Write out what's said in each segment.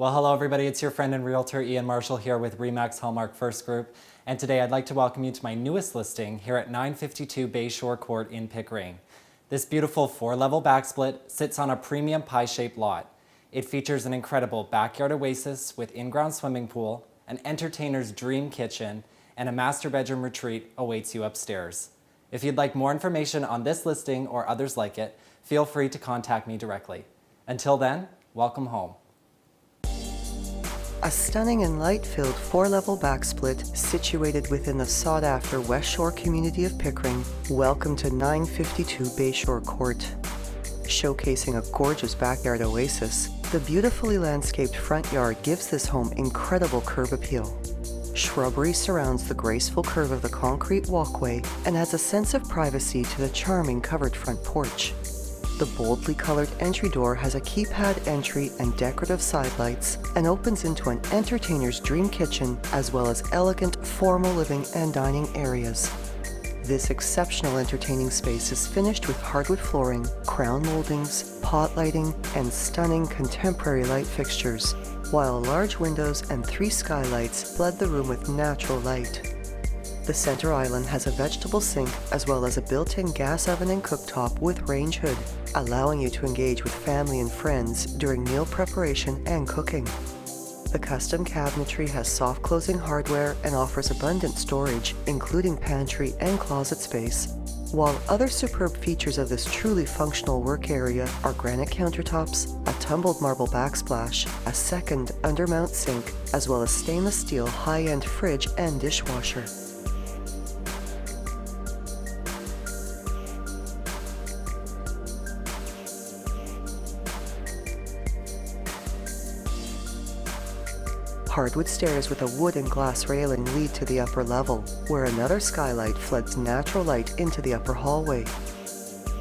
Well, hello everybody, it's your friend and realtor Ian Marshall here with RE/MAX Hallmark First Group, and today I'd like to welcome you to my newest listing here at 952 Bayshore Court in Pickering. This beautiful 4-level backsplit sits on a premium pie-shaped lot. It features an incredible backyard oasis with in-ground swimming pool, an entertainer's dream kitchen, and a master bedroom retreat awaits you upstairs. If you'd like more information on this listing or others like it, feel free to contact me directly. Until then, welcome home. A stunning and light-filled 4-level backsplit situated within the sought-after West Shore community of Pickering. Welcome to 952 Bayshore Court. Showcasing a gorgeous backyard oasis, the beautifully landscaped front yard gives this home incredible curb appeal. Shrubbery surrounds the graceful curve of the concrete walkway and adds a sense of privacy to the charming covered front porch. The boldly colored entry door has a keypad entry and decorative sidelights and opens into an entertainer's dream kitchen as well as elegant formal living and dining areas. This exceptional entertaining space is finished with hardwood flooring, crown moldings, pot lighting, and stunning contemporary light fixtures, while large windows and 3 skylights flood the room with natural light. The center island has a vegetable sink as well as a built-in gas oven and cooktop with range hood, allowing you to engage with family and friends during meal preparation and cooking. The custom cabinetry has soft closing hardware and offers abundant storage, including pantry and closet space, while other superb features of this truly functional work area are granite countertops, a tumbled marble backsplash, a second undermount sink, as well as stainless steel high-end fridge and dishwasher. Hardwood stairs with a wood and glass railing lead to the upper level, where another skylight floods natural light into the upper hallway.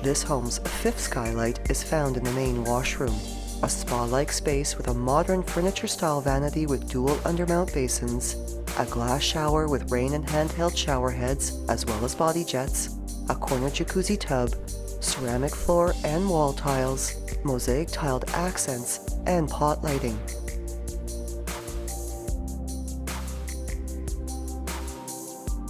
This home's 5th skylight is found in the main washroom, a spa-like space with a modern furniture-style vanity with dual undermount basins, a glass shower with rain and handheld shower heads, as well as body jets, a corner jacuzzi tub, ceramic floor and wall tiles, mosaic tiled accents, and pot lighting.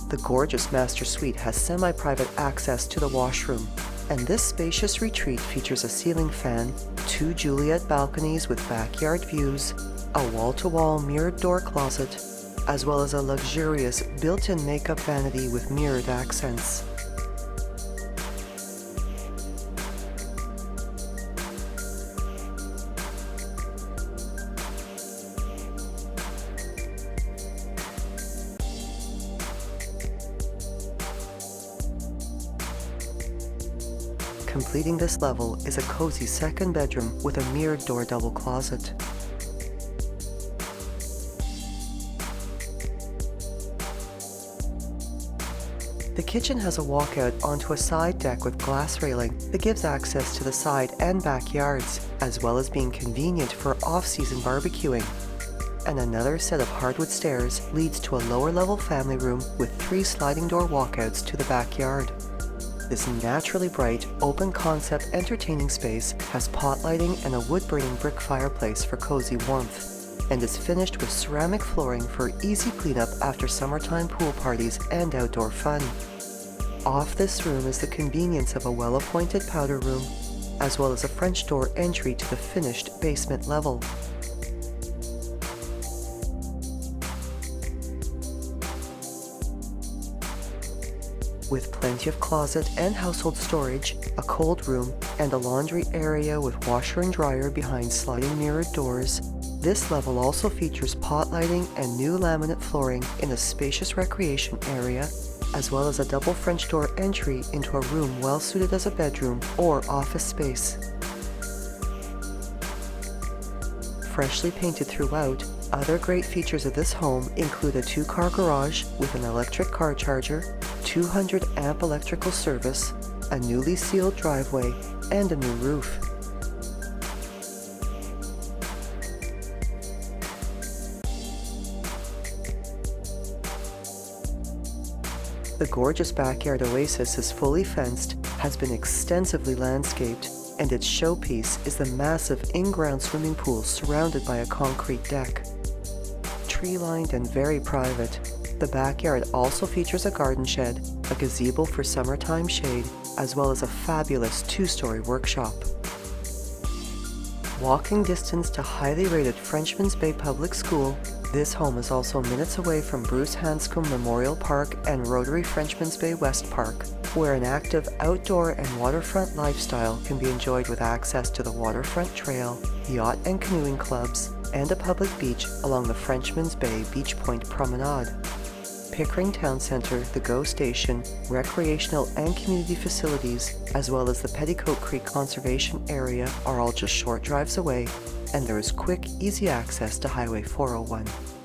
The gorgeous master suite has semi-private access to the washroom, and this spacious retreat features a ceiling fan, 2 Juliet balconies with backyard views, a wall-to-wall mirrored door closet, as well as a luxurious built-in makeup vanity with mirrored accents. Completing this level is a cozy second bedroom with a mirrored door double closet. The kitchen has a walkout onto a side deck with glass railing that gives access to the side and backyards, as well as being convenient for off-season barbecuing. And another set of hardwood stairs leads to a lower-level family room with 3 sliding door walkouts to the backyard. This naturally bright, open-concept entertaining space has pot lighting and a wood-burning brick fireplace for cozy warmth, and is finished with ceramic flooring for easy cleanup after summertime pool parties and outdoor fun. Off this room is the convenience of a well-appointed powder room, as well as a French door entry to the finished basement level. With plenty of closet and household storage, a cold room, and a laundry area with washer and dryer behind sliding mirrored doors, this level also features pot lighting and new laminate flooring in a spacious recreation area, as well as a double French door entry into a room well suited as a bedroom or office space. Freshly painted throughout, other great features of this home include a 2-car garage with an electric car charger, 200 amp electrical service, a newly sealed driveway, and a new roof. The gorgeous backyard oasis is fully fenced, has been extensively landscaped, and its showpiece is the massive in-ground swimming pool surrounded by a concrete deck. Tree-lined and very private, the backyard also features a garden shed, a gazebo for summertime shade, as well as a fabulous 2-story workshop. Walking distance to highly rated Frenchman's Bay Public School, this home is also minutes away from Bruce Hanscom Memorial Park and Rotary Frenchman's Bay West Park, where an active outdoor and waterfront lifestyle can be enjoyed with access to the waterfront trail, yacht and canoeing clubs, and a public beach along the Frenchman's Bay Beach Point Promenade. Pickering Town Centre, the GO Station, recreational and community facilities, as well as the Petticoat Creek Conservation Area are all just short drives away, and there is quick, easy access to Highway 401.